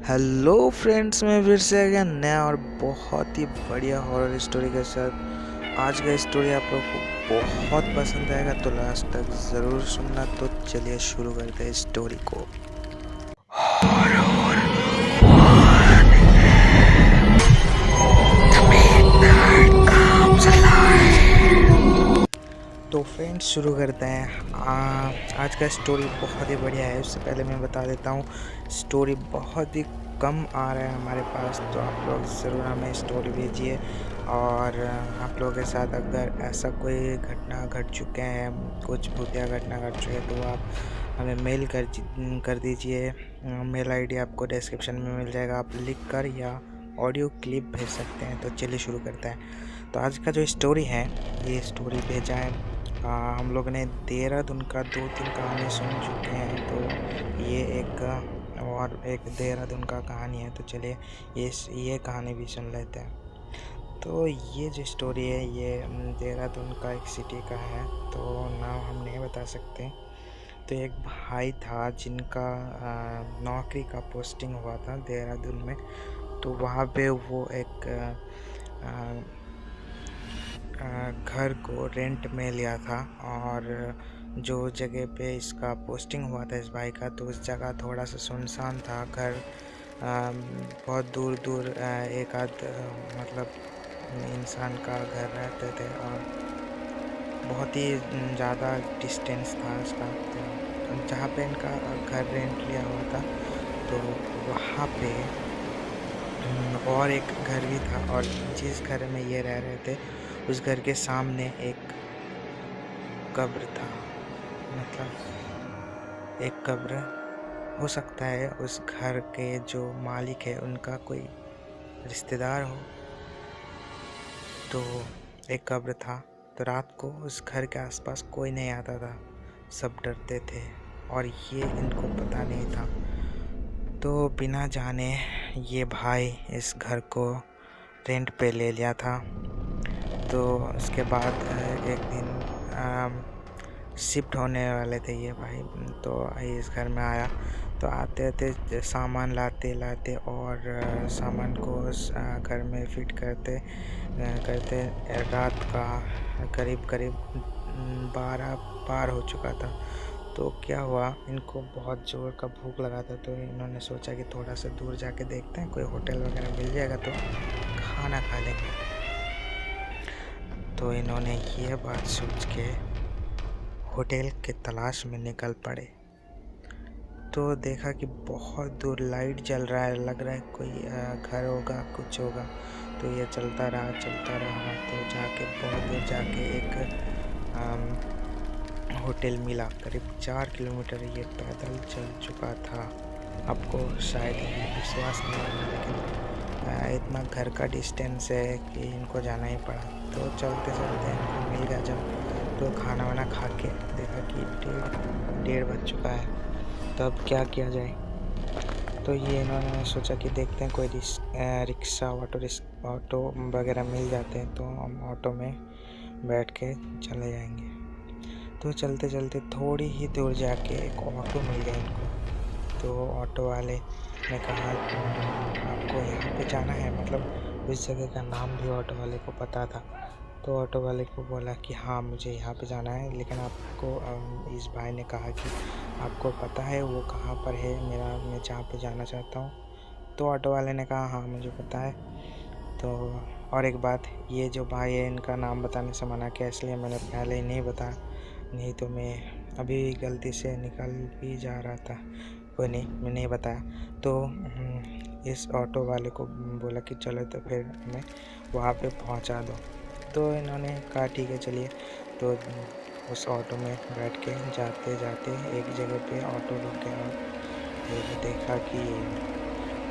Hello friends, मैं फिर से आ गया नया और बहुत ही बढ़िया हॉरर स्टोरी के साथ। आज का स्टोरी आप लोग को बहुत पसंद आएगा, तो लास्ट तक ज़रूर सुनना। तो चलिए शुरू करते हैं स्टोरी को। तो फ्रेंड्स शुरू करते हैं। आज का स्टोरी बहुत ही बढ़िया है। उससे पहले मैं बता देता हूँ, स्टोरी बहुत ही कम आ रहा है हमारे पास, तो आप लोग ज़रूर हमें स्टोरी भेजिए। और आप लोगों के साथ अगर ऐसा कोई घटना घट चुके हैं, कुछ भूतिया घटना घट चुकी है, तो आप हमें मेल कर दीजिए। मेल आईडी आपको डिस्क्रिप्शन में मिल जाएगा, आप लिख कर या ऑडियो क्लिप भेज सकते हैं। तो चलिए शुरू करते हैं। तो आज का जो स्टोरी है, ये स्टोरी भेजा है हम लोग ने देहरादून का 2-3 कहानी सुन चुके हैं, तो ये एक और एक देहरादून का कहानी है। तो चलिए ये कहानी भी सुन लेते हैं। तो ये जो स्टोरी है, ये देहरादून का एक सिटी का है, तो नाम हम नहीं बता सकते। तो एक भाई था जिनका नौकरी का पोस्टिंग हुआ था देहरादून में। तो वहाँ पे वो एक घर को रेंट में लिया था, और जो जगह पे इसका पोस्टिंग हुआ था इस भाई का, तो उस जगह थोड़ा सा सुनसान था। घर बहुत दूर दूर एक आध मतलब इंसान का घर रहते थे, और बहुत ही ज़्यादा डिस्टेंस था उसका। तो जहाँ पे इनका घर रेंट लिया हुआ था, तो वहाँ पे और एक घर भी था, और जिस घर में ये रह रहे थे उस घर के सामने एक कब्र था। मतलब एक कब्र, हो सकता है उस घर के जो मालिक है उनका कोई रिश्तेदार हो। तो एक कब्र था। तो रात को उस घर के आसपास कोई नहीं आता था, सब डरते थे, और ये इनको पता नहीं था। तो बिना जाने ये भाई इस घर को रेंट पे ले लिया था। तो उसके बाद एक दिन शिफ्ट होने वाले थे ये भाई, तो इस घर में आया। तो आते आते सामान लाते लाते और सामान को उस घर में फिट करते करते रात का करीब करीब 12 पार हो चुका था। तो क्या हुआ, इनको बहुत ज़ोर का भूख लगा था, तो इन्होंने सोचा कि थोड़ा सा दूर जाके देखते हैं, कोई होटल वगैरह मिल जाएगा तो खाना खा लेंगे। तो इन्होंने ये बात सोच के होटल के तलाश में निकल पड़े। तो देखा कि बहुत दूर लाइट जल रहा है, लग रहा है कोई घर होगा, कुछ होगा। तो ये चलता रहा। तो जाके बहुत दूर जाके एक होटल मिला। करीब 4 किलोमीटर ये पैदल चल चुका था। आपको शायद ये विश्वास नहीं होगा, लेकिन इतना घर का डिस्टेंस है कि इनको जाना ही पड़ा। तो चलते चलते इनको मिल गया जब, तो खाना वाना खा के देखा कि डेढ़ बज चुका है। तब क्या किया जाए, तो ये इन्होंने सोचा कि देखते हैं कोई रिक्शा ऑटो वगैरह मिल जाते हैं, तो हम ऑटो में बैठ के चले जाएंगे। तो चलते चलते थोड़ी ही दूर जाके एक ऑटो मिल गया इनको। तो ऑटो वाले ने कहा आपको यहाँ पे जाना है, मतलब उस जगह का नाम भी ऑटो वाले को पता था। तो ऑटो वाले को बोला कि हाँ मुझे यहाँ पे जाना है, लेकिन आपको इस भाई ने कहा कि आपको पता है वो कहाँ पर है, मैं जहाँ पे जाना चाहता हूँ। तो ऑटो वाले ने कहा हाँ मुझे पता है। तो और एक बात, ये जो भाई है इनका नाम बताने से मना किया, इसलिए मैंने पहले ही नहीं बताया, नहीं तो मैं अभी गलती से निकल भी जा रहा था। कोई नहीं, मैं नहीं बताया। तो इस ऑटो वाले को बोला कि चलो तो फिर हमें वहाँ पे पहुँचा दो। तो इन्होंने कहा ठीक है चलिए। तो उस ऑटो में बैठ के जाते जाते एक जगह पे ऑटो रुक गया, और फिर देखा कि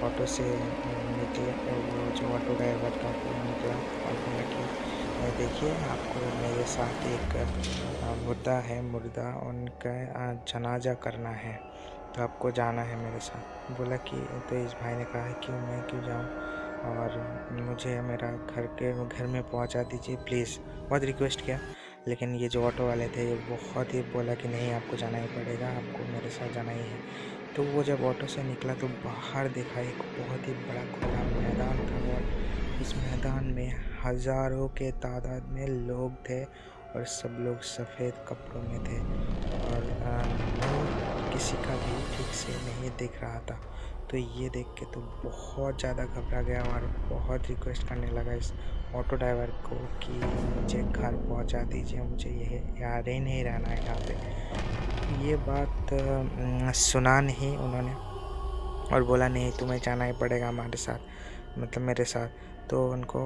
ऑटो से निकले वो जो ऑटो ड्राइवर था वो निकला और बोला कि देखिए आपको मेरे साथ एक मुर्दा उनका जनाजा करना है, तो आपको जाना है मेरे साथ। बोला कि तो इस भाई ने कहा कि मैं क्यों जाऊं, और मुझे मेरा घर में पहुंचा दीजिए प्लीज़, बहुत रिक्वेस्ट किया। लेकिन ये जो ऑटो वाले थे ये बहुत ही बोला कि नहीं आपको जाना ही पड़ेगा, आपको मेरे साथ जाना ही है। तो वो जब ऑटो से निकला तो बाहर देखा एक बहुत ही बड़ा खुला मैदान था और उस मैदान में हज़ारों के तादाद में लोग थे और सब लोग सफ़ेद कपड़ों में थे और मुँह किसी का भी ठीक से नहीं दिख रहा था। तो ये देख के तो बहुत ज़्यादा घबरा गया और बहुत रिक्वेस्ट करने लगा इस ऑटो ड्राइवर को कि मुझे घर पहुंचा दीजिए, मुझे ये यहाँ ही नहीं रहना है यहाँ पे। ये बात सुना नहीं उन्होंने और बोला नहीं तुम्हें जाना ही पड़ेगा हमारे साथ, मतलब मेरे साथ। तो उनको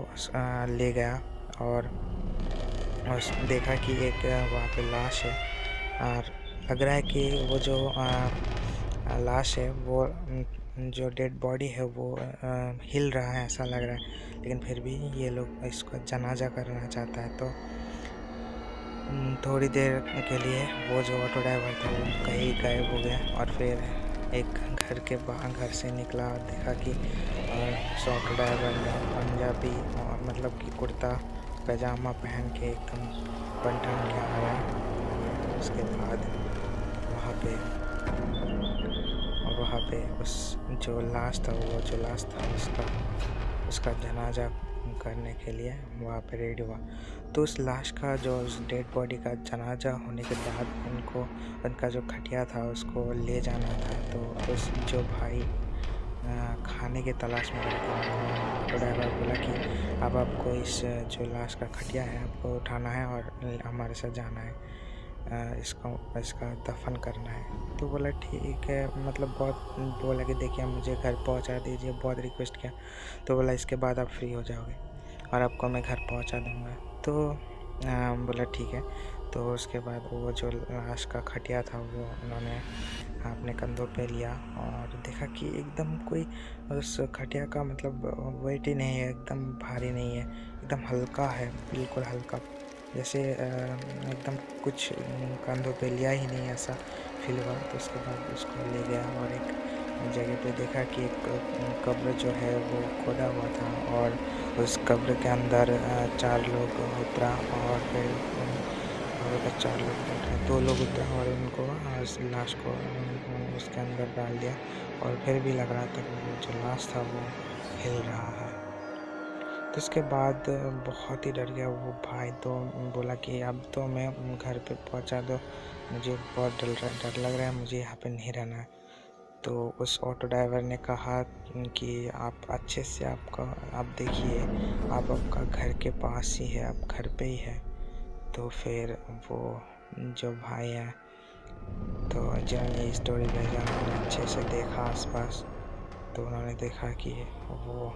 ले गया और देखा कि एक वहाँ पे लाश है और लग रहा है कि वो जो लाश है वो जो डेड बॉडी है वो हिल रहा है ऐसा लग रहा है, लेकिन फिर भी ये लोग इसका जनाजा करना चाहता है। तो थोड़ी देर के लिए वो जो ऑटो ड्राइवर था वो कहीं गायब हो गया और फिर एक घर से निकला और देखा कि उस ऑटो ड्राइवर ने पंजाबी और मतलब कि कुर्ता पैजामा पहन के एकदम बन ठन के आया। उसके बाद वहाँ पे उस जो लाश था उसका जनाजा करने के लिए वहाँ पे रेडी हुआ। तो उस लाश का जो उस डेड बॉडी का जनाजा होने के बाद उनका जो खटिया था उसको ले जाना था। तो उस जो भाई खाने के तलाश में रहते हैं तो ड्राइवर बोला कि अब आपको इस जो लाश का खटिया है आपको उठाना है और हमारे साथ जाना है, इसका दफन करना है। तो बोला ठीक है, मतलब बहुत बोला कि देखिए मुझे घर पहुंचा दीजिए, बहुत रिक्वेस्ट किया। तो बोला इसके बाद आप फ्री हो जाओगे और आपको मैं घर पहुंचा दूंगा। तो बोला ठीक है। तो उसके बाद वो जो लाश का खटिया था वो उन्होंने अपने कंधों पे लिया और देखा कि एकदम कोई उस खटिया का मतलब वेट ही नहीं है, एकदम भारी नहीं है, एकदम हल्का है, बिल्कुल हल्का, जैसे एकदम कुछ कंधों पे लिया ही नहीं ऐसा फील हुआ। तो उसके बाद उसको ले गया और एक जगह पे देखा कि एक कब्र जो है वो खोदा हुआ था और उस कब्र के अंदर 4 लोग उतरा और फिर 4 लोग उतरे, 2 लोग उतरा और उनको उस लाश को उसके अंदर डाल दिया और फिर भी लग रहा था कि वो जो लाश था वो हिल रहा है। तो उसके बाद बहुत ही डर गया वो भाई, तो बोला कि अब तो मैं घर पे पहुंचा दो, मुझे बहुत डर लग रहा है, मुझे यहाँ पे नहीं रहना है। तो उस ऑटो ड्राइवर ने कहा कि आप अच्छे से आप देखिए, आपका घर के पास ही है, आप घर पे ही है। तो फिर वो जो भाई है तो जिन्होंने ये स्टोरी भेजा उन्होंने अच्छे से देखा आसपास। तो उन्होंने देखा कि वो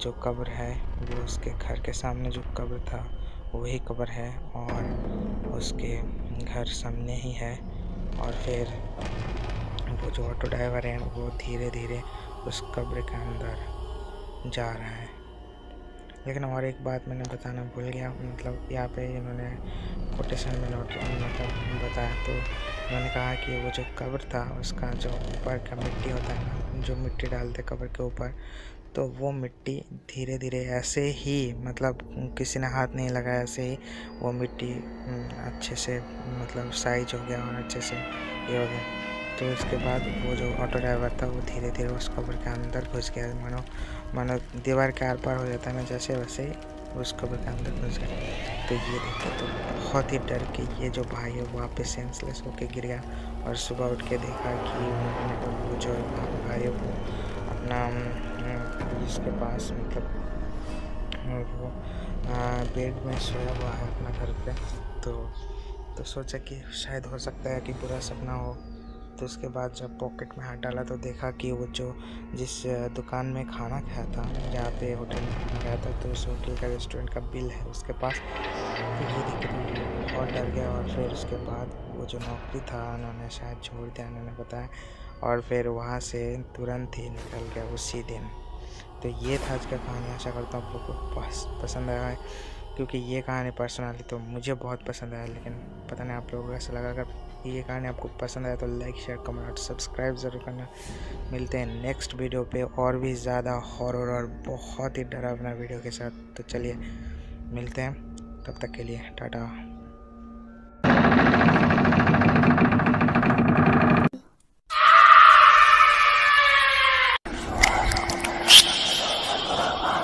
जो कब्र है वो उसके घर के सामने जो कब्र था वही कब्र है और उसके घर सामने ही है। और फिर वो जो ऑटो ड्राइवर है वो धीरे धीरे उस कब्र के अंदर जा रहा है। लेकिन और एक बात मैंने बताना भूल गया, मतलब यहाँ पे इन्होंने कोटेशन में मतलब बताया। तो उन्होंने कहा कि वो जो कब्र था उसका जो ऊपर का मिट्टी होता है ना, जो मिट्टी डालते कब्र के ऊपर, तो वो मिट्टी धीरे धीरे ऐसे ही, मतलब किसी ने हाथ नहीं लगाया, ऐसे ही वो मिट्टी अच्छे से मतलब साइज हो गया और अच्छे से ये हो गया। तो उसके बाद वो जो ऑटो ड्राइवर था वो धीरे धीरे उस कब्र के अंदर घुस गया, मानो दीवार के आर पार हो जाता है ना, जैसे वैसे ही उस कब्र के अंदर घुस गया। तो ये देख के तो बहुत ही डर के ये जो भाई है वहाँ पे सेंसलेस होके गिर गया और सुबह उठ के देखा कि वो जो भाई है वो अपना इसके पास मतलब वो बेड में सोया हुआ है अपना घर पे। तो सोचा कि शायद हो सकता है कि बुरा सपना हो। तो उसके बाद जब पॉकेट में हाथ डाला तो देखा कि वो जो जिस दुकान में खाना खाया था, जहाँ पे होटल में खाना खाया था, तो उस होटल का रेस्टोरेंट का बिल है उसके पास। तो ये देख के बहुत डर गया और फिर उसके बाद वो जो नौकरी था उन्होंने शायद छोड़ दिया, उन्होंने बताया, और फिर वहाँ से तुरंत ही निकल गया उसी दिन। तो ये था आज का कहानी। आशा करता हूँ आप लोग को पसंद आया है, क्योंकि ये कहानी पर्सनली तो मुझे बहुत पसंद आया, लेकिन पता नहीं आप लोगों को कैसा लगा। अगर ये कहानी आपको पसंद आया तो लाइक शेयर कमेंट और सब्सक्राइब ज़रूर करना। मिलते हैं नेक्स्ट वीडियो पे और भी ज़्यादा हॉरर और बहुत ही डरावना वीडियो के साथ। तो चलिए मिलते हैं, तब तक के लिए टाटा।